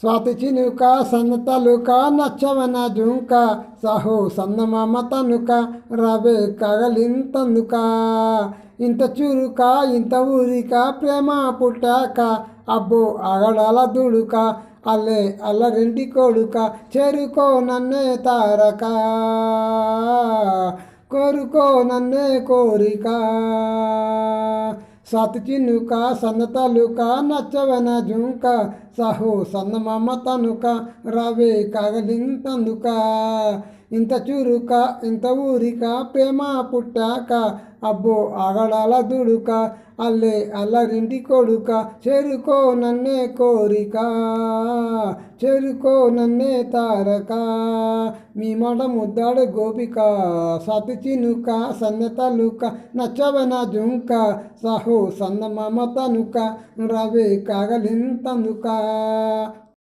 స్వాతి చినుక సన్నతలుక నచ్చవన జుంక సాహో సన్నమామ తనుక రవే కగలింతందుక ఇంత చురుక ఇంత ఊరిక ప్రేమ పుట్టాక అబ్బో అగడాల దుడుక అల్లే అల్లరింటి కొడుక చేరుకో నన్నే తారక కోరుకో నన్నే కోరిక స్వాతి చినుక సన్నతలుక నచ్చవన జుంక సాహో సన్నమామ తనుక రవే కగలింతందుక ఇంత చురుక ఇంత ఊరిక ప్రేమ పుట్టాక అబ్బో ఆగడాల దుడుక అల్లే అల్లరింటి కొడుక చేరుకో నన్నే కోరిక చేరుకో నన్నే తారక మీ మాట ముద్దాడు గోపిక స్వాతి చినుక సన్నతలుక నచ్చవన జుంక సాహో సన్నమామ తనుక రవే కాగలింతందుక